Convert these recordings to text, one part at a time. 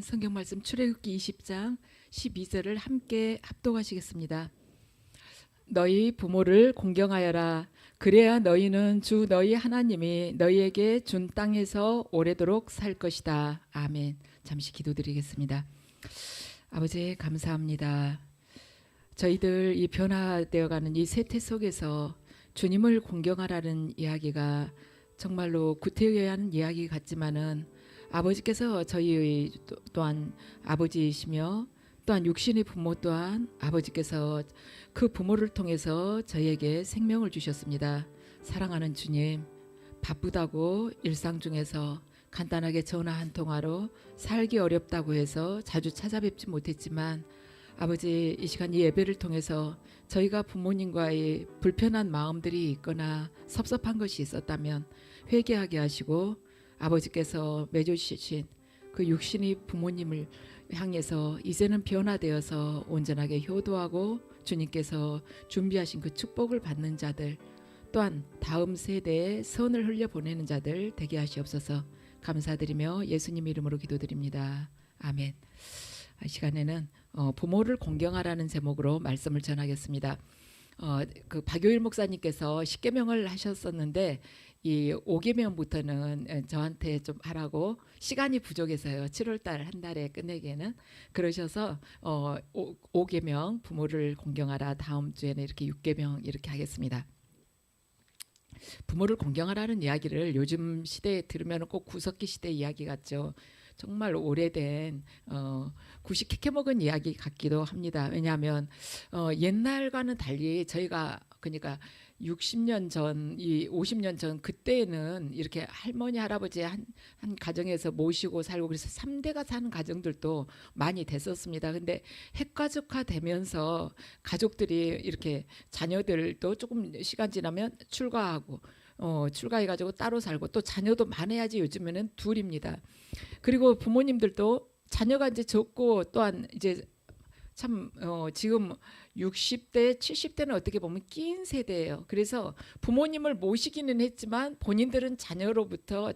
성경 말씀 출애굽기 20장 12절을 함께 합독하시겠습니다. 너희 부모를 공경하여라. 그래야 너희는 주 너희 하나님이 너희에게 준 땅에서 오래도록 살 것이다. 아멘. 잠시 기도드리겠습니다. 아버지 감사합니다. 저희들 이 변화되어가는 이 세태 속에서 주님을 공경하라는 이야기가 정말로 구태의한 이야기 같지만은 아버지께서 저희의 또한 아버지이시며 또한 육신의 부모 또한 아버지께서 그 부모를 통해서 저희에게 생명을 주셨습니다. 사랑하는 주님, 바쁘다고 일상 중에서 간단하게 전화 한 통화로 살기 어렵다고 해서 자주 찾아뵙지 못했지만 아버지, 이 시간 이 예배를 통해서 저희가 부모님과의 불편한 마음들이 있거나 섭섭한 것이 있었다면 회개하게 하시고 아버지께서 맺어주신 그 육신의 부모님을 향해서 이제는 변화되어서 온전하게 효도하고 주님께서 준비하신 그 축복을 받는 자들, 또한 다음 세대에 선을 흘려보내는 자들 되게 하시옵소서. 감사드리며 예수님 이름으로 기도드립니다. 아멘. 이 시간에는 부모를 공경하라는 제목으로 말씀을 전하겠습니다. 그 박요일 목사님께서 십계명을 하셨었는데 이 5계명부터는 저한테 좀 하라고 시간이 부족해서요. 7월달 한 달에 끝내기에는 그러셔서 5계명 부모를 공경하라, 다음 주에는 이렇게 6계명 이렇게 하겠습니다. 부모를 공경하라는 이야기를 요즘 시대에 들으면 꼭 구석기 시대 이야기 같죠. 정말 오래된 구식 캐캐 먹은 이야기 같기도 합니다. 왜냐하면 옛날과는 달리 저희가 그러니까 60년 전, 이 50년 전 그때는 이렇게 할머니 할아버지 한 가정에서 모시고 살고 그래서 3대가 사는 가정들도 많이 됐었습니다. 근데 핵가족화 되면서 가족들이 이렇게 자녀들도 조금 시간 지나면 출가하고 출가해가지고 따로 살고 또 자녀도 많아야지 요즘에는 둘입니다. 그리고 부모님들도 자녀가 이제 적고 또한 이제 참 지금 60대, 70대는 어떻게 보면 끼인 세대예요. 그래서 부모님을 모시기는 했지만 본인들은 자녀들로부터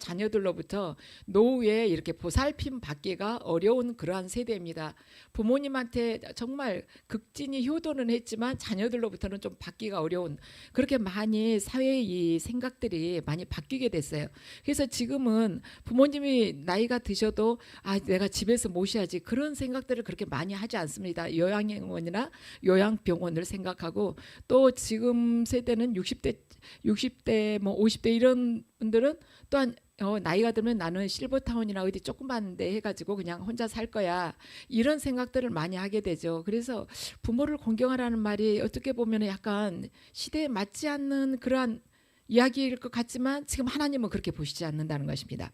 노후에 이렇게 보살핌 받기가 어려운 그러한 세대입니다. 부모님한테 정말 극진히 효도는 했지만 자녀들로부터는 좀 받기가 어려운 그렇게 많이 사회의 이 생각들이 많이 바뀌게 됐어요. 그래서 지금은 부모님이 나이가 드셔도 내가 집에서 모셔야지 그런 생각들을 그렇게 많이 하지 않습니다. 요양원이나 요양병원을 생각하고 또 지금 세대는 60대 뭐 50대 이런 분들은 또한 나이가 들면 나는 실버타운이나 어디 조그만 데 해가지고 그냥 혼자 살 거야 이런 생각들을 많이 하게 되죠. 그래서 부모를 공경하라는 말이 어떻게 보면 약간 시대에 맞지 않는 그러한 이야기일 것 같지만 지금 하나님은 그렇게 보시지 않는다는 것입니다.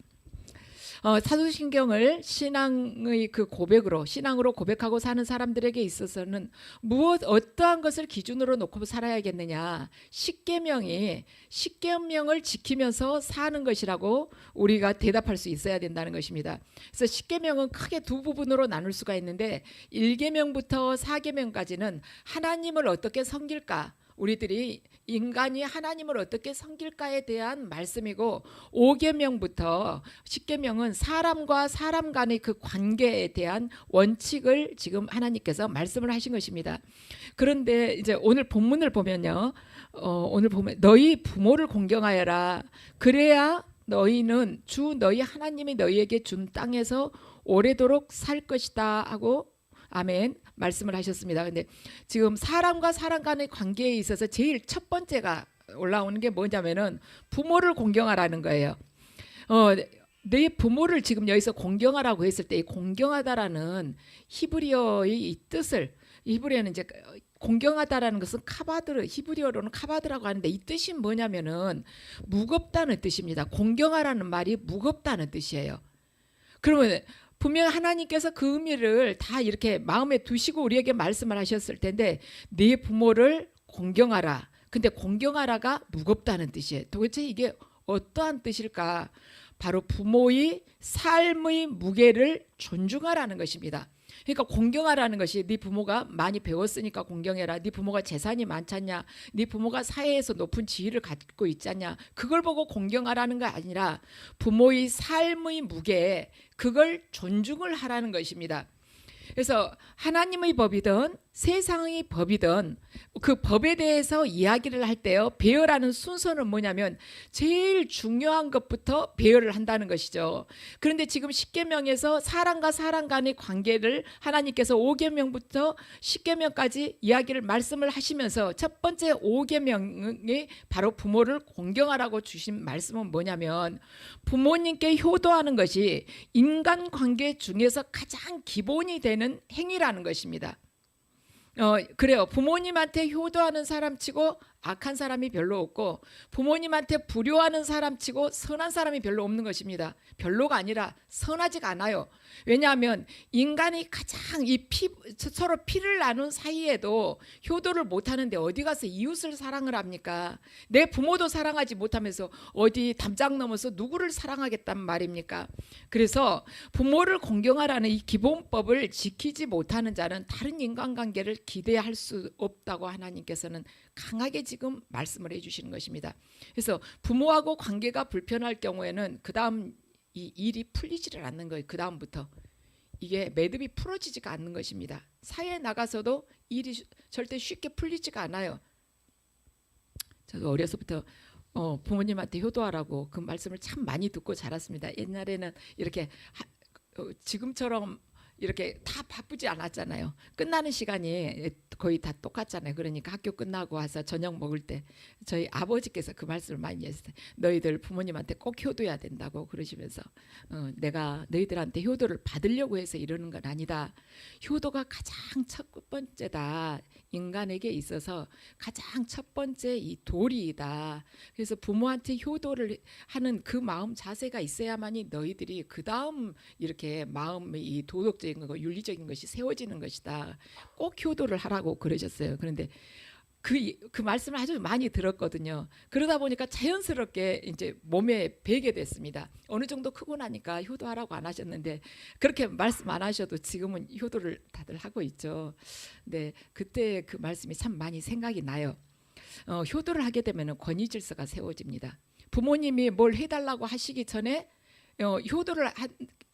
사도신경을 신앙의 그 고백으로 신앙으로 고백하고 사는 사람들에게 있어서는 어떠한 것을 기준으로 놓고 살아야겠느냐. 십계명을 지키면서 사는 것이라고 우리가 대답할 수 있어야 된다는 것입니다. 그래서 십계명은 크게 두 부분으로 나눌 수가 있는데 1계명부터 4계명까지는 하나님을 어떻게 섬길까, 우리들이 인간이 하나님을 어떻게 섬길까에 대한 말씀이고 5계명부터 10계명은 사람과 사람 간의 그 관계에 대한 원칙을 지금 하나님께서 말씀을 하신 것입니다. 그런데 이제 오늘 본문을 보면요. 오늘 보면 너희 부모를 공경하여라. 그래야 너희는 주 너희 하나님이 너희에게 준 땅에서 오래도록 살 것이다 하고 아멘 말씀을 하셨습니다. 근데 지금 사람과 사람 간의 관계에 있어서 제일 첫 번째가 올라오는 게 뭐냐면은 부모를 공경하라는 거예요. 내 부모를 지금 여기서 공경하라고 했을 때 이 공경하다라는 히브리어의 이 뜻을, 히브리어는 이제 공경하다라는 것은 카바드, 히브리어로는 카바드라고 하는데 이 뜻이 뭐냐면은 무겁다는 뜻입니다. 공경하라는 말이 무겁다는 뜻이에요. 그러면 분명 하나님께서 그 의미를 다 이렇게 마음에 두시고 우리에게 말씀을 하셨을 텐데 네 부모를 공경하라. 근데 공경하라가 무겁다는 뜻이에요. 도대체 이게 어떠한 뜻일까? 바로 부모의 삶의 무게를 존중하라는 것입니다. 그러니까 공경하라는 것이 네 부모가 많이 배웠으니까 공경해라. 네 부모가 재산이 많잖냐. 네 부모가 사회에서 높은 지위를 갖고 있잖냐. 그걸 보고 공경하라는 거 아니라 부모의 삶의 무게, 그걸 존중을 하라는 것입니다. 그래서 하나님의 법이든 세상의 법이든 그 법에 대해서 이야기를 할 때요, 배열하는 순서는 뭐냐면 제일 중요한 것부터 배열을 한다는 것이죠. 그런데 지금 십계명에서 사람과 사람 간의 관계를 하나님께서 5계명부터 10계명까지 이야기를 말씀을 하시면서 첫 번째 5계명이 바로 부모를 공경하라고 주신 말씀은 뭐냐면 부모님께 효도하는 것이 인간관계 중에서 가장 기본이 되는 행위라는 것입니다. 그래요. 부모님한테 효도하는 사람치고 악한 사람이 별로 없고 부모님한테 불효하는 사람치고 선한 사람이 별로 없는 것입니다. 별로가 아니라 선하지가 않아요. 왜냐하면 인간이 가장 서로 피를 나눈 사이에도 효도를 못하는데 어디 가서 이웃을 사랑을 합니까? 내 부모도 사랑하지 못하면서 어디 담장 넘어서 누구를 사랑하겠단 말입니까? 그래서 부모를 공경하라는 이 기본법을 지키지 못하는 자는 다른 인간관계를 기대할 수 없다고 하나님께서는 강하게 지금 말씀을 해주시는 것입니다. 그래서 부모하고 관계가 불편할 경우에는 그 다음 이 일이 풀리지를 않는 거예요. 그 다음부터 이게 매듭이 풀어지지가 않는 것입니다. 사회에 나가서도 일이 절대 쉽게 풀리지가 않아요. 저도 어려서부터 부모님한테 효도하라고 그 말씀을 참 많이 듣고 자랐습니다. 옛날에는 이렇게 지금처럼 이렇게 다 바쁘지 않았잖아요. 끝나는 시간이 거의 다 똑같잖아요. 그러니까 학교 끝나고 와서 저녁 먹을 때 저희 아버지께서 그 말씀을 많이 했어요. 너희들 부모님한테 꼭 효도해야 된다고 그러시면서 내가 너희들한테 효도를 받으려고 해서 이러는 건 아니다. 효도가 가장 첫 번째다. 인간에게 있어서 가장 첫 번째 이 도리이다. 그래서 부모한테 효도를 하는 그 마음 자세가 있어야만이 너희들이 그 다음 이렇게 마음의 이 도덕적인 거, 윤리적인 것이 세워지는 것이다. 꼭 효도를 하라고 그러셨어요. 그런데 그 말씀을 아주 많이 들었거든요. 그러다 보니까 자연스럽게 이제 몸에 배게 됐습니다. 어느 정도 크고 나니까 효도하라고 안 하셨는데 그렇게 말씀 안 하셔도 지금은 효도를 다들 하고 있죠. 네, 그때 그 말씀이 참 많이 생각이 나요. 효도를 하게 되면 권위 질서가 세워집니다. 부모님이 뭘 해달라고 하시기 전에 효도를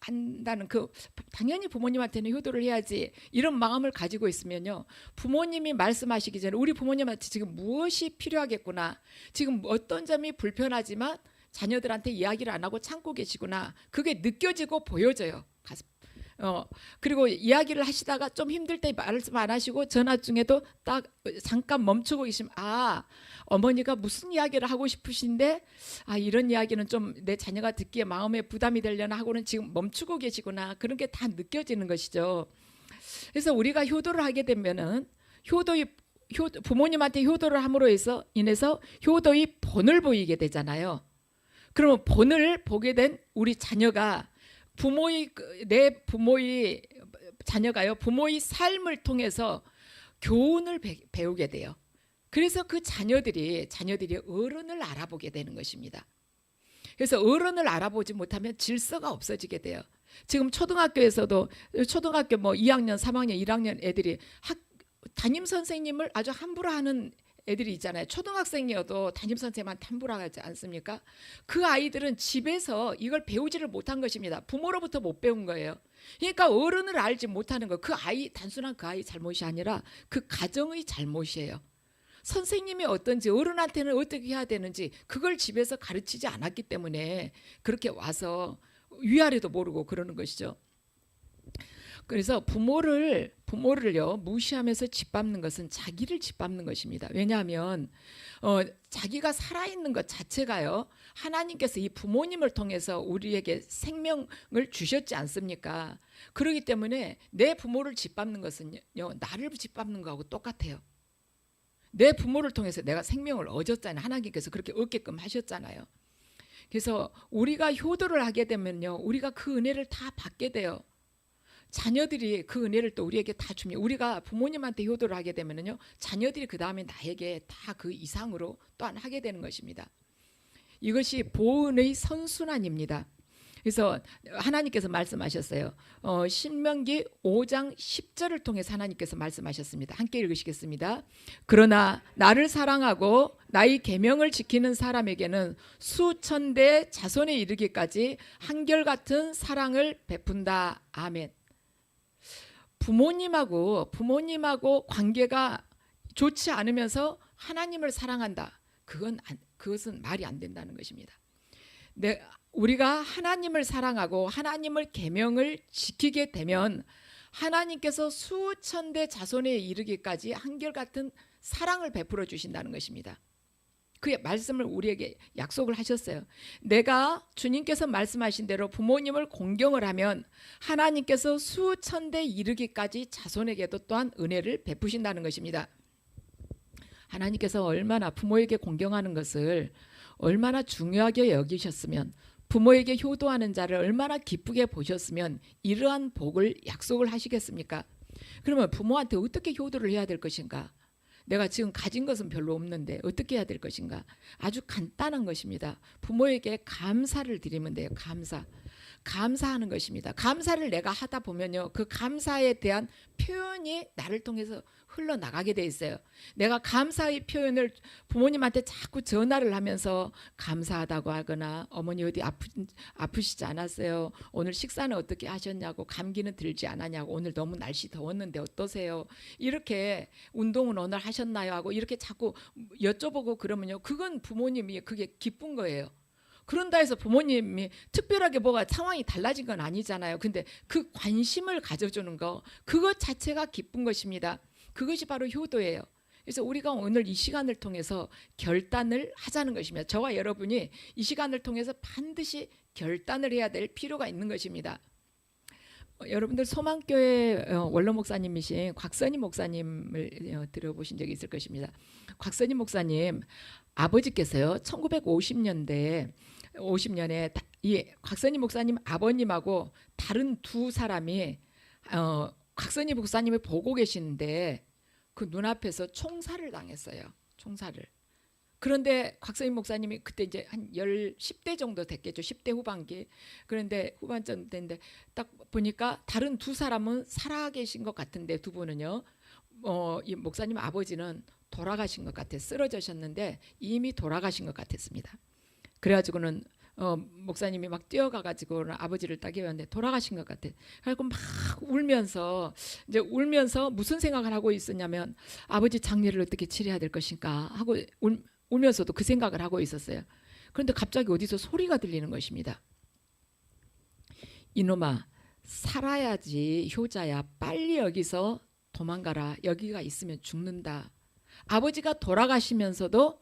한다는 그 당연히 부모님한테는 효도를 해야지 이런 마음을 가지고 있으면요, 부모님이 말씀하시기 전에 우리 부모님한테 지금 무엇이 필요하겠구나, 지금 어떤 점이 불편하지만 자녀들한테 이야기를 안 하고 참고 계시구나, 그게 느껴지고 보여져요. 그리고 이야기를 하시다가 좀 힘들 때 말씀 안 하시고 전화 중에도 딱 잠깐 멈추고 계시면 어머니가 무슨 이야기를 하고 싶으신데 이런 이야기는 좀 내 자녀가 듣기에 마음에 부담이 되려나 하고는 지금 멈추고 계시구나, 그런 게 다 느껴지는 것이죠. 그래서 우리가 효도를 하게 되면은 부모님한테 효도를 함으로 인해서 효도의 본을 보이게 되잖아요. 그러면 본을 보게 된 우리 자녀가 내 부모의 자녀가요, 부모의 삶을 통해서 교훈을 배우게 돼요. 그래서 그 자녀들이 어른을 알아보게 되는 것입니다. 그래서 어른을 알아보지 못하면 질서가 없어지게 돼요. 지금 초등학교에서도 초등학교 2학년, 3학년, 1학년 애들이 담임 선생님을 아주 함부로 하는 애들이 있잖아요. 초등학생이어도 담임 선생님한테 함부로 하지 않습니까? 그 아이들은 집에서 이걸 배우지를 못한 것입니다. 부모로부터 못 배운 거예요. 그러니까 어른을 알지 못하는 거, 단순한 그 아이 잘못이 아니라 그 가정의 잘못이에요. 선생님이 어떤지, 어른한테는 어떻게 해야 되는지 그걸 집에서 가르치지 않았기 때문에 그렇게 와서 위아래도 모르고 그러는 것이죠. 그래서 부모를요 무시하면서 짓밟는 것은 자기를 짓밟는 것입니다. 왜냐하면 자기가 살아있는 것 자체가요, 하나님께서 이 부모님을 통해서 우리에게 생명을 주셨지 않습니까? 그렇기 때문에 내 부모를 짓밟는 것은요, 나를 짓밟는 거하고 똑같아요. 내 부모를 통해서 내가 생명을 얻었잖아요. 하나님께서 그렇게 얻게끔 하셨잖아요. 그래서 우리가 효도를 하게 되면요, 우리가 그 은혜를 다 받게 돼요. 자녀들이 그 은혜를 또 우리에게 다 줍니다. 우리가 부모님한테 효도를 하게 되면요, 자녀들이 그 다음에 나에게 다 그 이상으로 또한 하게 되는 것입니다. 이것이 보은의 선순환입니다. 그래서 하나님께서 말씀하셨어요. 신명기 5장 10절을 통해서 하나님께서 말씀하셨습니다. 함께 읽으시겠습니다. 그러나 나를 사랑하고 나의 계명을 지키는 사람에게는 수천 대 자손에 이르기까지 한결같은 사랑을 베푼다. 아멘. 부모님하고 관계가 좋지 않으면서 하나님을 사랑한다. 그것은 말이 안 된다는 것입니다. 우리가 하나님을 사랑하고 하나님을 계명을 지키게 되면 하나님께서 수천 대 자손에 이르기까지 한결같은 사랑을 베풀어 주신다는 것입니다. 그의 말씀을 우리에게 약속을 하셨어요. 내가 주님께서 말씀하신 대로 부모님을 공경을 하면 하나님께서 수천 대 이르기까지 자손에게도 또한 은혜를 베푸신다는 것입니다. 하나님께서 얼마나 부모에게 공경하는 것을 얼마나 중요하게 여기셨으면, 부모에게 효도하는 자를 얼마나 기쁘게 보셨으면 이러한 복을 약속을 하시겠습니까? 그러면 부모한테 어떻게 효도를 해야 될 것인가? 내가 지금 가진 것은 별로 없는데 어떻게 해야 될 것인가? 아주 간단한 것입니다. 부모에게 감사를 드리면 돼요. 감사하는 것입니다. 감사를 내가 하다 보면요, 그 감사에 대한 표현이 나를 통해서 흘러나가게 돼 있어요. 내가 감사의 표현을 부모님한테 자꾸 전화를 하면서 감사하다고 하거나, 어머니 어디 아프시지 않았어요? 오늘 식사는 어떻게 하셨냐고, 감기는 들지 않았냐고, 오늘 너무 날씨 더웠는데 어떠세요? 이렇게 운동은 오늘 하셨나요? 하고 이렇게 자꾸 여쭤보고 그러면요, 그건 부모님이 그게 기쁜 거예요. 그런다 해서 부모님이 특별하게 뭐가 상황이 달라진 건 아니잖아요. 근데 그 관심을 가져주는 거, 그것 자체가 기쁜 것입니다. 그것이 바로 효도예요. 그래서 우리가 오늘 이 시간을 통해서 결단을 하자는 것입니다. 저와 여러분이 이 시간을 통해서 반드시 결단을 해야 될 필요가 있는 것입니다. 여러분들 소망교회 원로 목사님이신 곽선희 목사님을 들어보신 적이 있을 것입니다. 곽선희 목사님 아버지께서요, 1950년에 이 곽선희 목사님 아버님하고 다른 두 사람이 곽선희 목사님을 보고 계시는데 그 눈앞에서 총살을 당했어요. 총살을. 그런데 곽선희 목사님이 그때 이제 한 10대 정도 됐겠죠. 10대 후반기. 그런데 후반쯤 됐는데 딱 보니까 다른 두 사람은 살아계신 것 같은데, 두 분은요, 이 목사님 아버지는 돌아가신 것 같아, 쓰러지셨는데 이미 돌아가신 것 같았습니다. 그래가지고는 목사님이 막 뛰어가가지고 아버지를 딱 깨웠는데 돌아가신 것 같아. 그래서 막 울면서 무슨 생각을 하고 있었냐면, 아버지 장례를 어떻게 치러야 될 것인가 하고 울면서도 그 생각을 하고 있었어요. 그런데 갑자기 어디서 소리가 들리는 것입니다. 이놈아, 살아야지 효자야. 빨리 여기서 도망가라. 여기가 있으면 죽는다. 아버지가 돌아가시면서도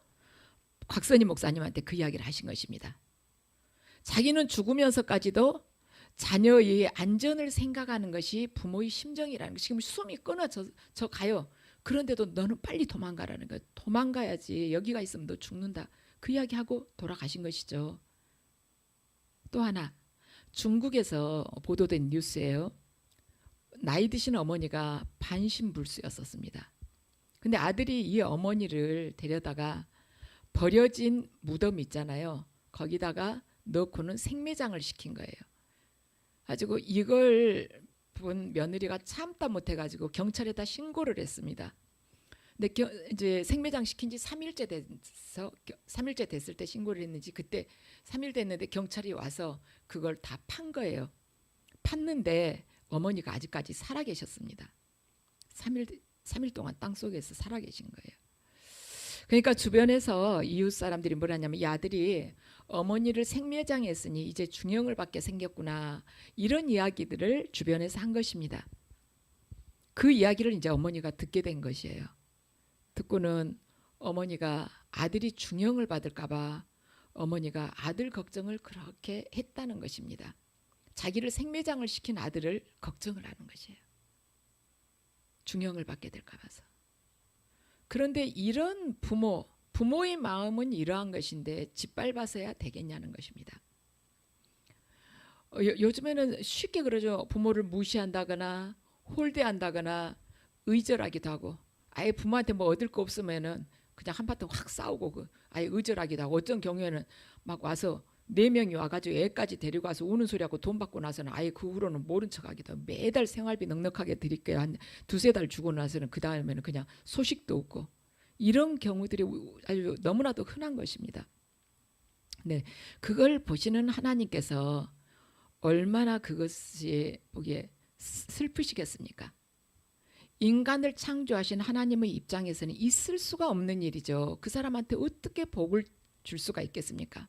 곽선희 목사님한테 그 이야기를 하신 것입니다. 자기는 죽으면서까지도 자녀의 안전을 생각하는 것이 부모의 심정이라는 거. 지금 숨이 끊어져 가요. 그런데도 너는 빨리 도망가라는 거예요. 도망가야지. 여기가 있으면 너 죽는다. 그 이야기하고 돌아가신 것이죠. 또 하나, 중국에서 보도된 뉴스예요. 나이 드신 어머니가 반신불수였었습니다. 근데 아들이 이 어머니를 데려다가 버려진 무덤 있잖아요. 거기다가 넣고는 생매장을 시킨 거예요. 가지고 이걸 본 며느리가 참다 못해가지고 경찰에다 신고를 했습니다. 근데 이제 생매장 시킨 지 3일째 됐을 때 신고를 했는지, 그때 3일 됐는데 경찰이 와서 그걸 다 판 거예요. 팠는데 어머니가 아직까지 살아계셨습니다. 3일 동안 땅속에서 살아계신 거예요. 그러니까 주변에서 이웃 사람들이 뭐라냐면, 이 아들이 어머니를 생매장에 했으니 이제 중형을 받게 생겼구나, 이런 이야기들을 주변에서 한 것입니다. 그 이야기를 이제 어머니가 듣게 된 것이에요. 듣고는 어머니가 아들이 중형을 받을까 봐 어머니가 아들 걱정을 그렇게 했다는 것입니다. 자기를 생매장을 시킨 아들을 걱정을 하는 것이에요. 중형을 받게 될까 봐서. 그런데 이런 부모의 마음은 이러한 것인데 짓밟아서야 되겠냐는 것입니다. 요즘에는 쉽게 그러죠. 부모를 무시한다거나 홀대한다거나 의절하기도 하고, 아예 부모한테 뭐 얻을 거 없으면은 그냥 한바탕 확 싸우고 아예 의절하기도 하고, 어떤 경우에는 막 와서 4명이 와가지고 애까지 데리고 와서 우는 소리하고 돈 받고 나서는 아예 그 후로는 모른 척하기도 매달 생활비 넉넉하게 드릴게요. 한 2~3달 주고 나서는 그 다음에는 그냥 소식도 없고 이런 경우들이 아주 너무나도 흔한 것입니다. 네, 그걸 보시는 하나님께서 얼마나 그것이 보기에 슬프시겠습니까? 인간을 창조하신 하나님의 입장에서는 있을 수가 없는 일이죠. 그 사람한테 어떻게 복을 줄 수가 있겠습니까?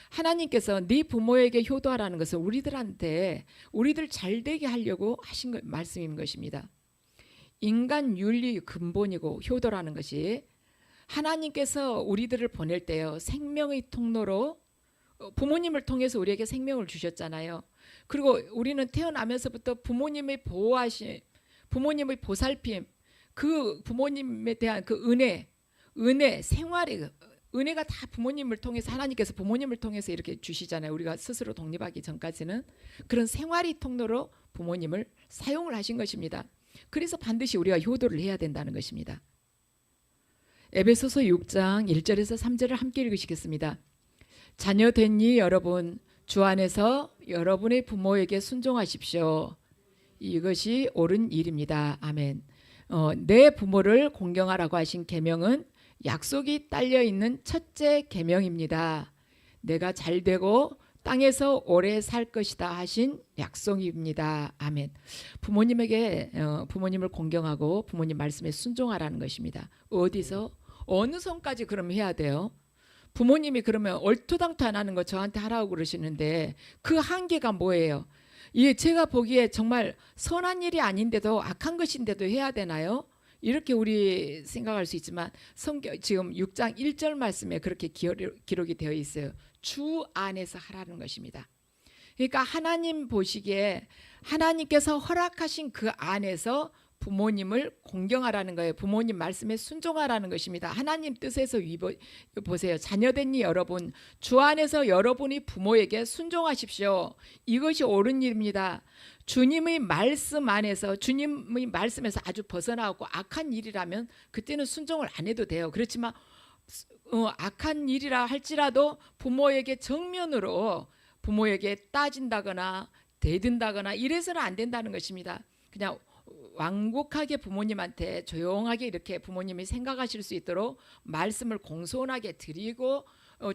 하나님께서 네 부모에게 효도하라는 것은 우리들한테 우리들 잘되게 하려고 하신 말씀인 것입니다. 인간 윤리 근본이고 효도라는 것이 하나님께서 우리들을 보낼 때요 생명의 통로로 부모님을 통해서 우리에게 생명을 주셨잖아요. 그리고 우리는 태어나면서부터 부모님의 보호하심, 부모님의 보살핌, 그 부모님에 대한 그 은혜 생활이 은혜가 다 부모님을 통해서 하나님께서 부모님을 통해서 이렇게 주시잖아요. 우리가 스스로 독립하기 전까지는 그런 생활의 통로로 부모님을 사용을 하신 것입니다. 그래서 반드시 우리가 효도를 해야 된다는 것입니다. 에베소서 6장 1절에서 3절을 함께 읽으시겠습니다. 자녀됐니 여러분 주 안에서 여러분의 부모에게 순종하십시오. 이것이 옳은 일입니다. 아멘. 내 부모를 공경하라고 하신 계명은 약속이 딸려 있는 첫째 계명입니다. 내가 잘되고 땅에서 오래 살 것이다 하신 약속입니다. 아멘. 부모님에게 부모님을 공경하고 부모님 말씀에 순종하라는 것입니다. 어디서 어느 선까지 그럼 해야 돼요? 부모님이 그러면 얼토당토 안 하는 거 저한테 하라고 그러시는데 그 한계가 뭐예요? 이 제가 보기에 정말 선한 일이 아닌데도 악한 것인데도 해야 되나요? 이렇게 우리 생각할 수 있지만 성경 지금 6장 1절 말씀에 그렇게 기록이 되어 있어요. 주 안에서 하라는 것입니다. 그러니까 하나님 보시기에 하나님께서 허락하신 그 안에서 부모님을 공경하라는 거예요. 부모님 말씀에 순종하라는 것입니다. 하나님 뜻에서 보세요. 자녀된 여러분 주 안에서 여러분이 부모에게 순종하십시오. 이것이 옳은 일입니다. 주님의 말씀 안에서 주님의 말씀에서 아주 벗어나고 악한 일이라면 그때는 순종을 안 해도 돼요. 그렇지만 악한 일이라 할지라도 부모에게 정면으로 부모에게 따진다거나 대든다거나 이래서는 안 된다는 것입니다. 그냥 완곡하게 부모님한테 조용하게 이렇게 부모님이 생각하실 수 있도록 말씀을 공손하게 드리고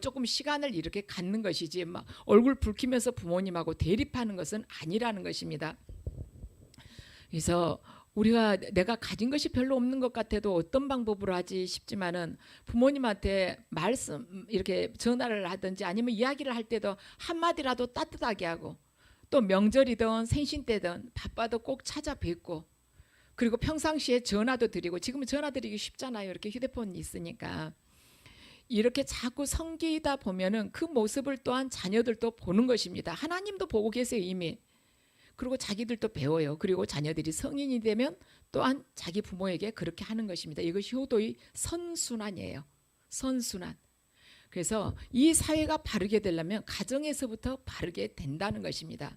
조금 시간을 이렇게 갖는 것이지 막 얼굴 붉히면서 부모님하고 대립하는 것은 아니라는 것입니다. 그래서 우리가 내가 가진 것이 별로 없는 것 같아도 어떤 방법으로 하지 싶지만은 부모님한테 말씀 이렇게 전화를 하든지 아니면 이야기를 할 때도 한마디라도 따뜻하게 하고 또 명절이든 생신 때든 바빠도 꼭 찾아뵙고 그리고 평상시에 전화도 드리고 지금은 전화 드리기 쉽잖아요. 이렇게 휴대폰이 있으니까 이렇게 자꾸 섬기다 보면은 그 모습을 또한 자녀들도 보는 것입니다. 하나님도 보고 계세요 이미. 그리고 자기들도 배워요. 그리고 자녀들이 성인이 되면 또한 자기 부모에게 그렇게 하는 것입니다. 이것이 효도의 선순환이에요. 선순환. 그래서 이 사회가 바르게 되려면 가정에서부터 바르게 된다는 것입니다.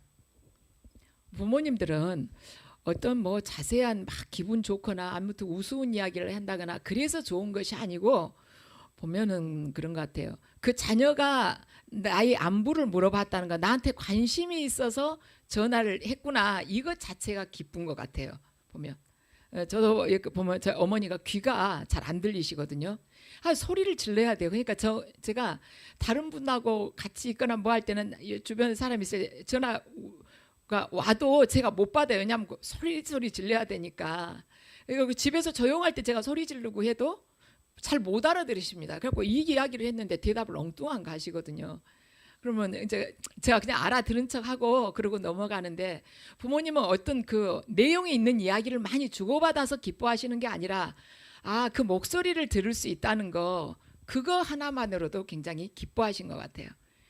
부모님들은 어떤 뭐 자세한 막 기분 좋거나 아무튼 우스운 이야기를 한다거나 그래서 좋은 것이 아니고 보면은 그런 것 같아요. 그 자녀가 나의 안부를 물어봤다는 거 나한테 관심이 있어서 전화를 했구나 이것 자체가 기쁜 것 같아요. 보면 저도 보면 저 어머니가 귀가 잘 안 들리시거든요. 소리를 질러야 돼요. 그러니까 제가 다른 분하고 같이 있거나 뭐 할 때는 주변에 사람이 있어요. 전화가 와도 제가 못 받아요. 왜냐하면 소리 질러야 되니까. 그리고 집에서 조용할 때 제가 소리 지르고 해도 잘 못 알아들으십니다. 그래서 이 이야기를 했는데 대답을 엉뚱한 거 하시거든요. 그러면 이제 제가 그냥 알아들은 척하고 그러고 넘어가는데 부모님은 어떤 그 내용이 있는 이야기를 많이 주고받아서 기뻐하시는 게 아니라 그 목소리를 들을 수 있다는 거 그거 하나만으로도 굉장히 기뻐하신 것 같아요.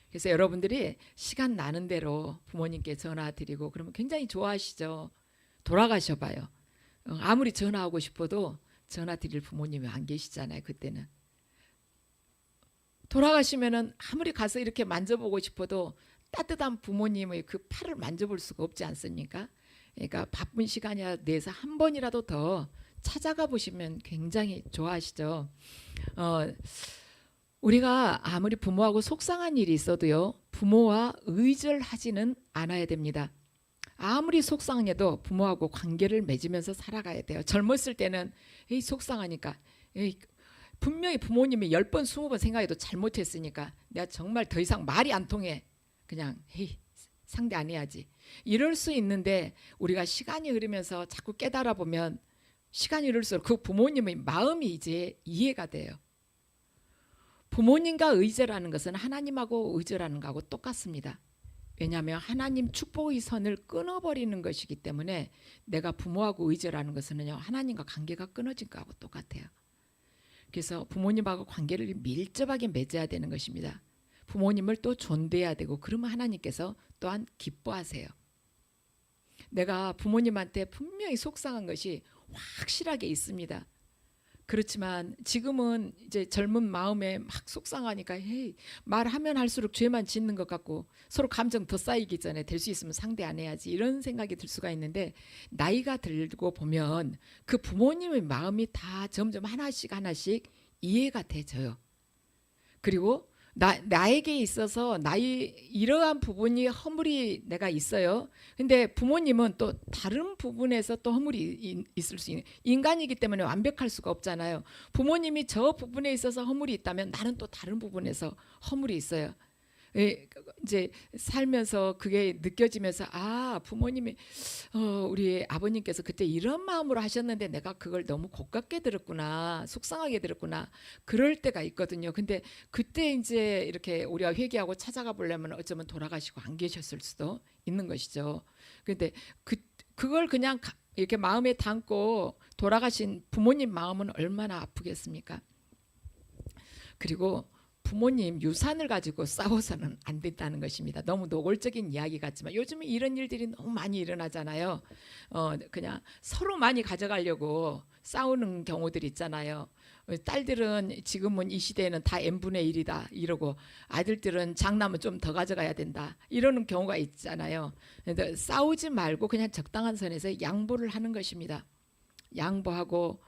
그래서 여러분들이 시간 나는 대로 부모님께 전화 드리고 그러면 굉장히 좋아하시죠. 돌아가셔 봐요. 아무리 전화하고 싶어도 전화 드릴 부모님이 안 계시잖아요. 그때는. 돌아가시면은 아무리 가서 이렇게 만져보고 싶어도 따뜻한 부모님의 그 팔을 만져볼 수가 없지 않습니까? 그러니까 바쁜 시간이라 내서 한 번이라도 더 찾아가 보시면 굉장히 좋아하시죠. 우리가 아무리 부모하고 속상한 일이 있어도요, 부모와 의절하지는 않아야 됩니다. 아무리 속상해도 부모하고 관계를 맺으면서 살아가야 돼요. 젊었을 때는 에이 속상하니까, 에이 분명히 부모님이 10번 20번 생각해도 잘못했으니까 내가 정말 더 이상 말이 안 통해, 그냥 에이 상대 안 해야지, 이럴 수 있는데, 우리가 시간이 흐르면서 자꾸 깨달아 보면 시간이 흐를수록 그 부모님의 마음이 이제 이해가 돼요. 부모님과 의절하는 것은 하나님하고 의절하는 거하고 똑같습니다. 왜냐하면 하나님 축복의 선을 끊어버리는 것이기 때문에, 내가 부모하고 의절하는 것은요, 하나님과 관계가 끊어진 거하고 똑같아요. 그래서 부모님하고 관계를 밀접하게 맺어야 되는 것입니다. 부모님을 또 존대해야 되고, 그러면 하나님께서 또한 기뻐하세요. 내가 부모님한테 분명히 속상한 것이 확실하게 있습니다. 그렇지만 지금은 이제 젊은 마음에 막 속상하니까 헤이, 말하면 할수록 죄만 짓는 것 같고, 서로 감정 더 쌓이기 전에 될 수 있으면 상대 안 해야지, 이런 생각이 들 수가 있는데, 나이가 들고 보면 그 부모님의 마음이 다 점점 하나씩 하나씩 이해가 돼져요. 그리고 나에게 있어서 이러한 부분이 허물이 내가 있어요. 근데 부모님은 또 다른 부분에서 또 허물이 있을 수 있는, 인간이기 때문에 완벽할 수가 없잖아요. 부모님이 저 부분에 있어서 허물이 있다면 나는 또 다른 부분에서 허물이 있어요. 이제 살면서 그게 느껴지면서, 부모님이 우리 아버님께서 그때 이런 마음으로 하셨는데 내가 그걸 너무 고깝게 들었구나, 속상하게 들었구나, 그럴 때가 있거든요. 근데 그때 이제 이렇게 우리가 회개하고 찾아가 보려면 어쩌면 돌아가시고 안 계셨을 수도 있는 것이죠. 근데 그걸 그냥 이렇게 마음에 담고 돌아가신 부모님 마음은 얼마나 아프겠습니까? 그리고 부모님 유산을 가지고 싸워서는 안 된다는 것입니다. 너무 노골적인 이야기 같지만 요즘에 이런 일들이 너무 많이 일어나잖아요. 그냥 서로 많이 가져가려고 싸우는 경우들 있잖아요. 딸들은 지금은 이 시대에는 다 n분의 1이다 이러고, 아들들은 장남은 좀 더 가져가야 된다 이러는 경우가 있잖아요. 근데 싸우지 말고 그냥 적당한 선에서 양보를 하는 것입니다. 양보하고,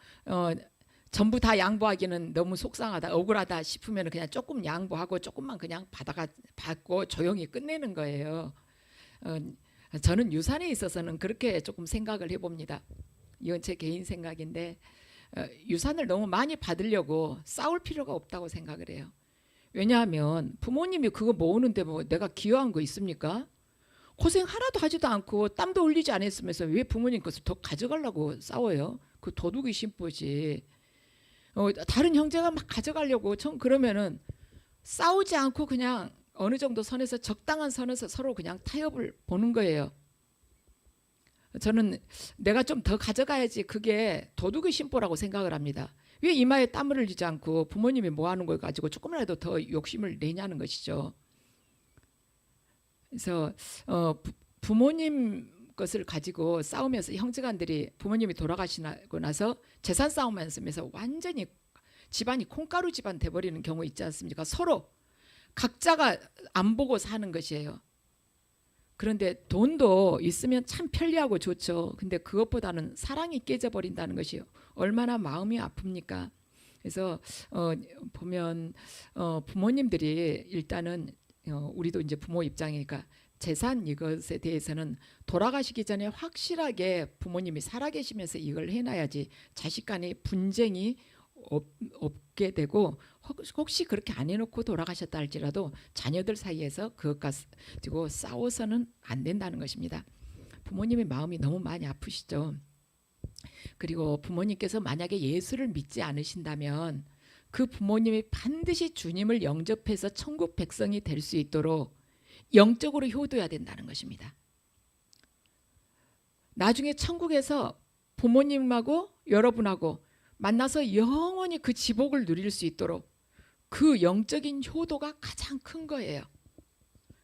전부 다 양보하기는 너무 속상하다, 억울하다 싶으면 그냥 조금 양보하고 조금만 그냥 받고 조용히 끝내는 거예요. 저는 유산에 있어서는 그렇게 조금 생각을 해봅니다. 이건 제 개인 생각인데, 유산을 너무 많이 받으려고 싸울 필요가 없다고 생각을 해요. 왜냐하면 부모님이 그거 모으는데 뭐 내가 기여한 거 있습니까? 고생 하나도 하지도 않고 땀도 흘리지 않았으면서 왜 부모님 것을 더 가져가려고 싸워요? 그 도둑이 심보지. 다른 형제가 막 가져가려고 그러면은 싸우지 않고 그냥 어느 정도 선에서, 적당한 선에서 서로 그냥 타협을 보는 거예요. 저는 내가 좀 더 가져가야지, 그게 도둑의 심보라고 생각을 합니다. 왜 이마에 땀을 흘리지 않고 부모님이 뭐 하는 걸 가지고 조금이라도 더 욕심을 내냐는 것이죠. 그래서 부모님 것을 가지고 싸우면서 형제간들이, 부모님이 돌아가시고 나서 재산 싸움하면서 완전히 집안이 콩가루 집안 돼버리는 경우 있지 않습니까? 서로 각자가 안 보고 사는 것이에요. 그런데 돈도 있으면 참 편리하고 좋죠. 근데 그것보다는 사랑이 깨져버린다는 것이 얼마나 마음이 아픕니까? 그래서 보면 부모님들이 일단은, 우리도 이제 부모 입장이니까 재산 이것에 대해서는 돌아가시기 전에 확실하게 부모님이 살아계시면서 이걸 해놔야지 자식 간의 분쟁이 없게 되고, 혹시 그렇게 안 해놓고 돌아가셨다 할지라도 자녀들 사이에서 그것 가지고 싸워서는 안 된다는 것입니다. 부모님의 마음이 너무 많이 아프시죠. 그리고 부모님께서 만약에 예수를 믿지 않으신다면 그 부모님이 반드시 주님을 영접해서 천국 백성이 될 수 있도록 영적으로 효도해야 된다는 것입니다. 나중에 천국에서 부모님하고 여러분하고 만나서 영원히 그 지복을 누릴 수 있도록 그 영적인 효도가 가장 큰 거예요.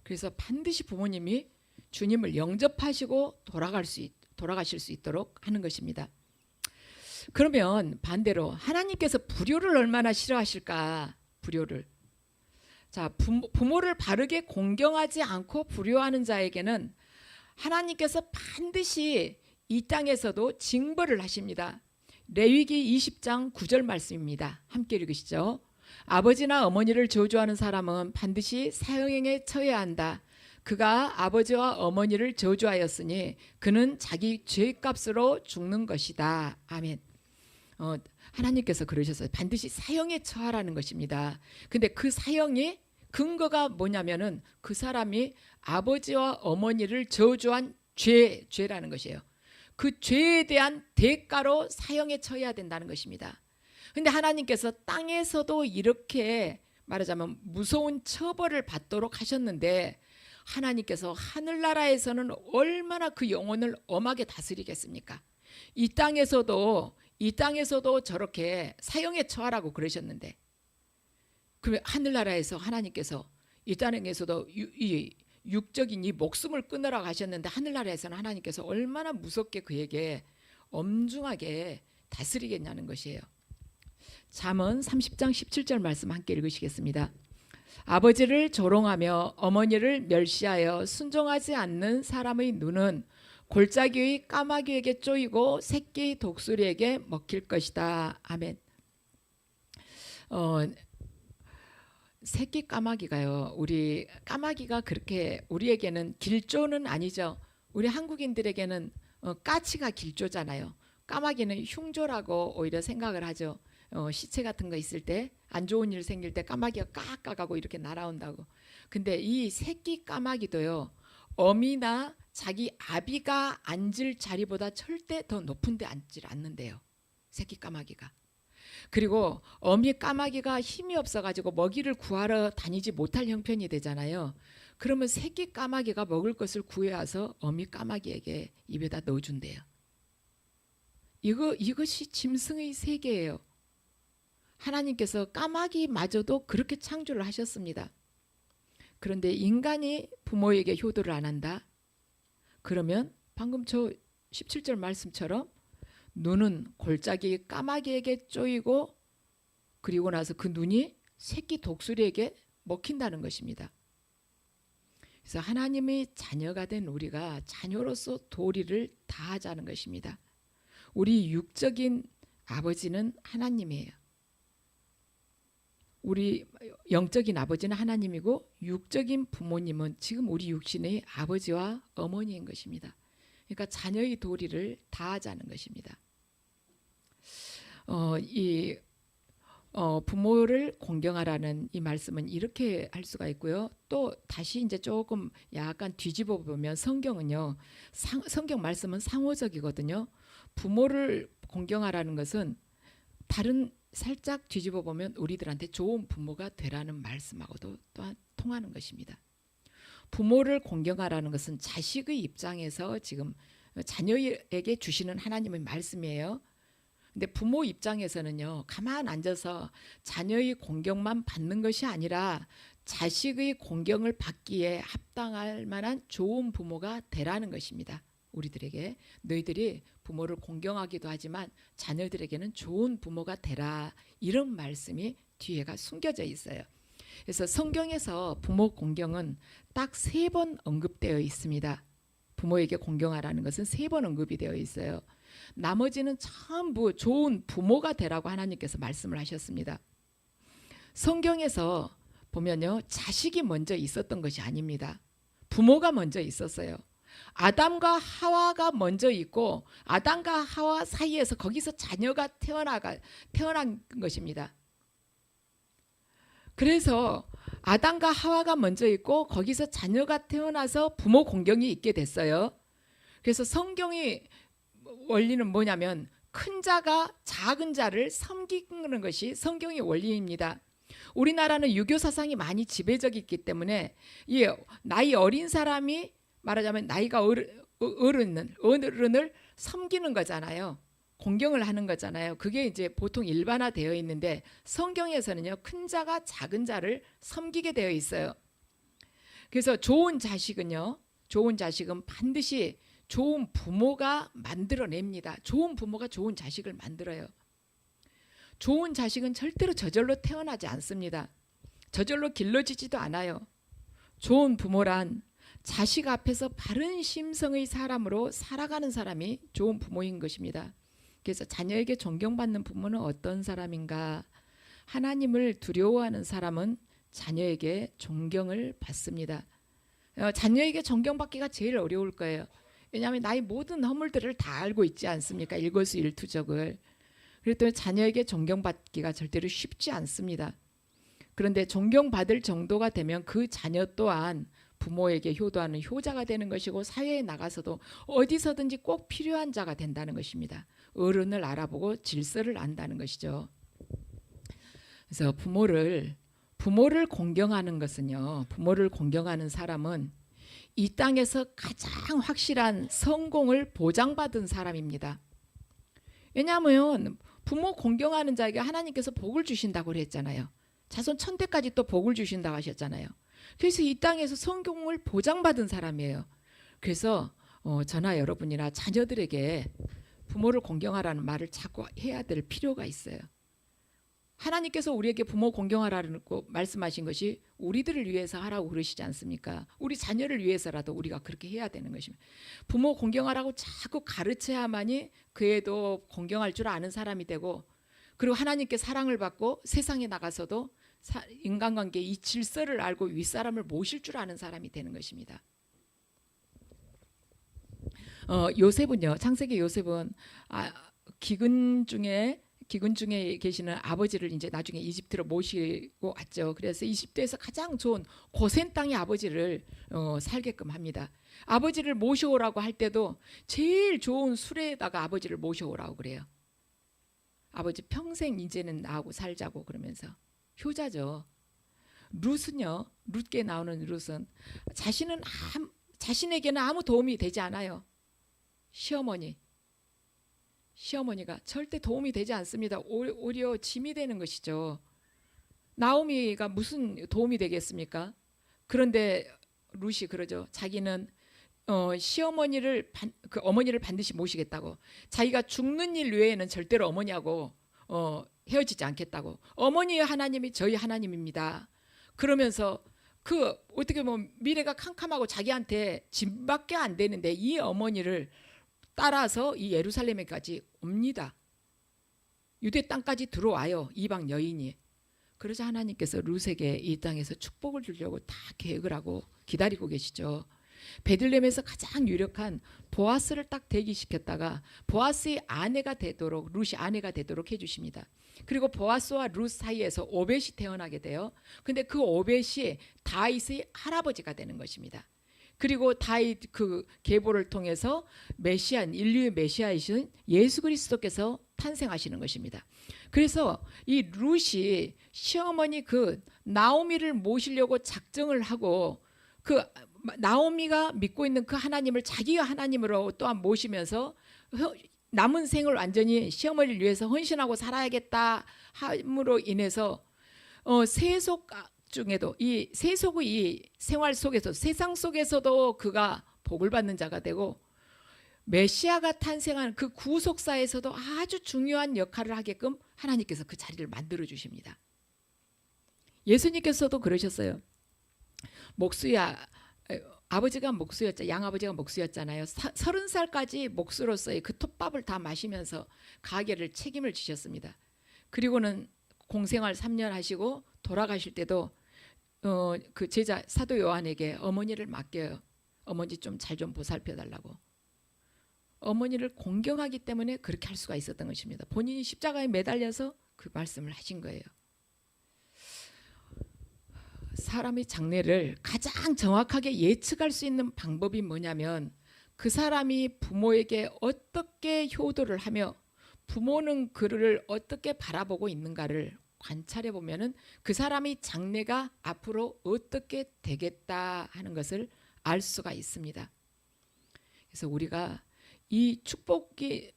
그래서 반드시 부모님이 주님을 영접하시고 돌아가실 수 있도록 하는 것입니다. 그러면 반대로 하나님께서 불효를 얼마나 싫어하실까? 불효를. 자, 부모를 바르게 공경하지 않고 불효하는 자에게는 하나님께서 반드시 이 땅에서도 징벌을 하십니다. 레위기 20장 9절 말씀입니다. 함께 읽으시죠. 아버지나 어머니를 저주하는 사람은 반드시 사형에 처해야 한다. 그가 아버지와 어머니를 저주하였으니 그는 자기 죄값으로 죽는 것이다. 아멘. 하나님께서 그러셨어요. 반드시 사형에 처하라는 것입니다. 근데 그 사형이 근거가 뭐냐면은 그 사람이 아버지와 어머니를 저주한 죄라는 것이에요. 그 죄에 대한 대가로 사형에 처해야 된다는 것입니다. 근데 하나님께서 땅에서도 이렇게 말하자면 무서운 처벌을 받도록 하셨는데 하나님께서 하늘나라에서는 얼마나 그 영혼을 엄하게 다스리겠습니까? 이 땅에서도 저렇게 사형에 처하라고 그러셨는데 그 하늘나라에서 하나님께서 이 땅에서도 이 육적인 이 목숨을 끊으라고 하셨는데 하늘나라에서는 하나님께서 얼마나 무섭게 그에게 엄중하게 다스리겠냐는 것이에요. 잠언 30장 17절 말씀 함께 읽으시겠습니다. 아버지를 조롱하며 어머니를 멸시하여 순종하지 않는 사람의 눈은 골짜기의 까마귀에게 쪼이고 새끼 독수리에게 먹힐 것이다. 아멘. 새끼 까마귀가요. 우리 까마귀가 그렇게 우리에게는 길조는 아니죠. 우리 한국인들에게는 까치가 길조잖아요. 까마귀는 흉조라고 오히려 생각을 하죠. 시체 같은 거 있을 때 안 좋은 일 생길 때 까마귀가 깍깍하고 이렇게 날아온다고. 근데 이 새끼 까마귀도요. 어미나 자기 아비가 앉을 자리보다 절대 더 높은 데 앉질 않는데요. 새끼 까마귀가. 그리고 어미 까마귀가 힘이 없어가지고 먹이를 구하러 다니지 못할 형편이 되잖아요. 그러면 새끼 까마귀가 먹을 것을 구해와서 어미 까마귀에게 입에다 넣어준대요. 이것이 짐승의 세계예요. 하나님께서 까마귀마저도 그렇게 창조를 하셨습니다. 그런데 인간이 부모에게 효도를 안 한다. 그러면 방금 저 17절 말씀처럼 눈은 골짜기 까마귀에게 쪼이고 그리고 나서 그 눈이 새끼 독수리에게 먹힌다는 것입니다. 그래서 하나님의 자녀가 된 우리가 자녀로서 도리를 다하자는 것입니다. 우리 육적인 아버지는 하나님이에요. 우리 영적인 아버지는 하나님이고 육적인 부모님은 지금 우리 육신의 아버지와 어머니인 것입니다. 그러니까 자녀의 도리를 다하자는 것입니다. 부모를 공경하라는 이 말씀은 이렇게 할 수가 있고요. 또 다시 이제 조금 약간 뒤집어 보면 성경은요. 성경 말씀은 상호적이거든요. 부모를 공경하라는 것은 다른 살짝 뒤집어 보면 우리들한테 좋은 부모가 되라는 말씀하고도 또한 통하는 것입니다. 부모를 공경하라는 것은 자식의 입장에서 지금 자녀에게 주시는 하나님의 말씀이에요. 근데 부모 입장에서는요, 가만 앉아서 자녀의 공경만 받는 것이 아니라 자식의 공경을 받기에 합당할 만한 좋은 부모가 되라는 것입니다. 우리들에게 너희들이 부모를 공경하기도 하지만 자녀들에게는 좋은 부모가 되라, 이런 말씀이 뒤에가 숨겨져 있어요. 그래서 성경에서 부모 공경은 딱 3번 언급되어 있습니다. 부모에게 공경하라는 것은 3번 언급이 되어 있어요. 나머지는 전부 좋은 부모가 되라고 하나님께서 말씀을 하셨습니다. 성경에서 보면요, 자식이 먼저 있었던 것이 아닙니다. 부모가 먼저 있었어요. 아담과 하와가 먼저 있고 아담과 하와 사이에서 거기서 자녀가 태어난 것입니다. 그래서 아담과 하와가 먼저 있고 거기서 자녀가 태어나서 부모 공경이 있게 됐어요. 그래서 성경의 원리는 뭐냐면 큰 자가 작은 자를 섬기는 것이 성경의 원리입니다. 우리나라는 유교 사상이 많이 지배적이기 때문에 이 나이 어린 사람이 말하자면 나이가 어른을 섬기는 거잖아요. 공경을 하는 거잖아요. 그게 이제 보통 일반화되어 있는데 성경에서는요, 큰 자가 작은 자를 섬기게 되어 있어요. 그래서 좋은 자식은 반드시 좋은 부모가 만들어냅니다. 좋은 부모가 좋은 자식을 만들어요. 좋은 자식은 절대로 저절로 태어나지 않습니다. 저절로 길러지지도 않아요. 좋은 부모란 자식 앞에서 바른 심성의 사람으로 살아가는 사람이 좋은 부모인 것입니다. 그래서 자녀에게 존경받는 부모는 어떤 사람인가? 하나님을 두려워하는 사람은 자녀에게 존경을 받습니다. 자녀에게 존경받기가 제일 어려울 거예요. 왜냐하면 나의 모든 허물들을 다 알고 있지 않습니까? 일거수일투족을. 그랬더니 자녀에게 존경받기가 절대로 쉽지 않습니다. 그런데 존경받을 정도가 되면 그 자녀 또한 부모에게 효도하는 효자가 되는 것이고 사회에 나가서도 어디서든지 꼭 필요한 자가 된다는 것입니다. 어른을 알아보고 질서를 안다는 것이죠. 그래서 부모를 공경하는 것은요, 부모를 공경하는 사람은 이 땅에서 가장 확실한 성공을 보장받은 사람입니다. 왜냐하면 부모 공경하는 자에게 하나님께서 복을 주신다고 그랬잖아요. 자손 천대까지 또 복을 주신다고 하셨잖아요. 그래서 이 땅에서 성공을 보장받은 사람이에요. 그래서 저나 여러분이나 자녀들에게 부모를 공경하라는 말을 자꾸 해야 될 필요가 있어요. 하나님께서 우리에게 부모 공경하라고 말씀하신 것이 우리들을 위해서 하라고 그러시지 않습니까? 우리 자녀를 위해서라도 우리가 그렇게 해야 되는 것입니다. 부모 공경하라고 자꾸 가르쳐야만이 그애도 공경할 줄 아는 사람이 되고, 그리고 하나님께 사랑을 받고 세상에 나가서도 인간관계 이 질서를 알고 윗사람을 모실 줄 아는 사람이 되는 것입니다. 요셉은요, 창세기 요셉은 기근 중에 계시는 아버지를 이제 나중에 이집트로 모시고 왔죠. 그래서 이집트에서 가장 좋은 고센 땅의 아버지를 살게끔 합니다. 아버지를 모셔오라고 할 때도 제일 좋은 술에다가 아버지를 모셔오라고 그래요. 아버지 평생 이제는 나하고 살자고 그러면서. 효자죠. 룻게 나오는 룻은 자신에게는 아무 도움이 되지 않아요. 시어머니가 절대 도움이 되지 않습니다. 오히려 짐이 되는 것이죠. 나오미가 무슨 도움이 되겠습니까? 그런데 룻이 그러죠. 자기는 어머니를 반드시 모시겠다고. 자기가 죽는 일 외에는 절대로 어머니하고 헤어지지 않겠다고. 어머니의 하나님이 저희 하나님입니다. 그러면서 어떻게 보면 미래가 캄캄하고 자기한테 짐밖에 안 되는데 이 어머니를 따라서 이 예루살렘에까지 옵니다. 유대 땅까지 들어와요. 이방 여인이. 그러자 하나님께서 룻에게 이 땅에서 축복을 주려고 다 계획을 하고 기다리고 계시죠. 베들레헴에서 가장 유력한 보아스를 딱 대기시켰다가 보아스의 아내가 되도록, 룻이 아내가 되도록 해주십니다. 그리고 보아스와 룻 사이에서 오벳이 태어나게 돼요. 근데 그 오벳이 다윗의 할아버지가 되는 것입니다. 그리고 다윗 그 계보를 통해서 인류의 메시아이신 예수 그리스도께서 탄생하시는 것입니다. 그래서 이 룻이 시어머니 그 나오미를 모시려고 작정을 하고 그 나오미가 믿고 있는 그 하나님을 자기가 하나님으로 또한 모시면서 남은 생을 완전히 시어머니를 위해서 헌신하고 살아야겠다 함으로 인해서 세속 중에도 이 세속의 이 생활 속에서 세상 속에서도 그가 복을 받는 자가 되고 메시아가 탄생한 그 구속사에서도 아주 중요한 역할을 하게끔 하나님께서 그 자리를 만들어 주십니다. 예수님께서도 그러셨어요. 아버지가 양아버지가 목수였잖아요. 30살까지 목수로서의 그 톱밥을 다 마시면서 가게를 책임을 지셨습니다. 그리고는 공생활 3년 하시고 돌아가실 때도 그 제자 사도 요한에게 어머니를 맡겨요. 어머니 좀 잘 좀 보살펴 달라고. 어머니를 공경하기 때문에 그렇게 할 수가 있었던 것입니다. 본인이 십자가에 매달려서 그 말씀을 하신 거예요. 사람의 장래를 가장 정확하게 예측할 수 있는 방법이 뭐냐면 그 사람이 부모에게 어떻게 효도를 하며 부모는 그를 어떻게 바라보고 있는가를 관찰해 보면은 그 사람의 장래가 앞으로 어떻게 되겠다 하는 것을 알 수가 있습니다. 그래서 우리가 이 축복의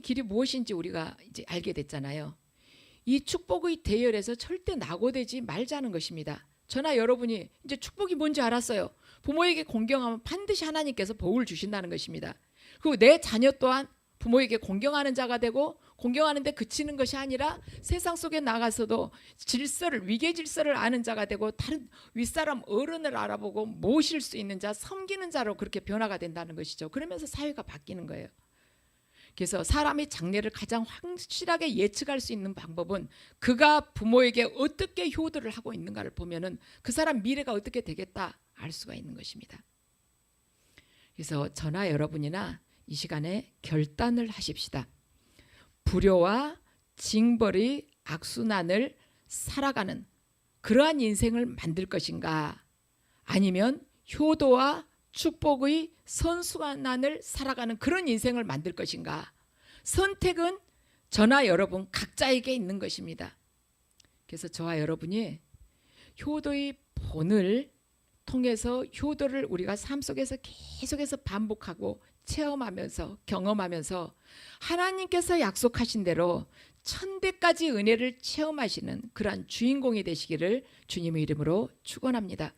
길이 무엇인지 우리가 이제 알게 됐잖아요. 이 축복의 대열에서 절대 낙오되지 말자는 것입니다. 저나 여러분이 이제 축복이 뭔지 알았어요. 부모에게 공경하면 반드시 하나님께서 복을 주신다는 것입니다. 그리고 내 자녀 또한 부모에게 공경하는 자가 되고 공경하는데 그치는 것이 아니라 세상 속에 나가서도 위계 질서를 아는 자가 되고 다른 윗사람 어른을 알아보고 모실 수 있는 자, 섬기는 자로 그렇게 변화가 된다는 것이죠. 그러면서 사회가 바뀌는 거예요. 그래서 사람이 장래를 가장 확실하게 예측할 수 있는 방법은 그가 부모에게 어떻게 효도를 하고 있는가를 보면은 그 사람 미래가 어떻게 되겠다 알 수가 있는 것입니다. 그래서 저나 여러분이나 이 시간에 결단을 하십시다. 불효와 징벌의 악순환을 살아가는 그러한 인생을 만들 것인가, 아니면 효도와 축복의 선순환을 살아가는 그런 인생을 만들 것인가. 선택은 저나 여러분 각자에게 있는 것입니다. 그래서 저와 여러분이 효도의 본을 통해서 효도를 우리가 삶 속에서 계속해서 반복하고 체험하면서 경험하면서 하나님께서 약속하신 대로 천대까지 은혜를 체험하시는 그러한 주인공이 되시기를 주님의 이름으로 축원합니다.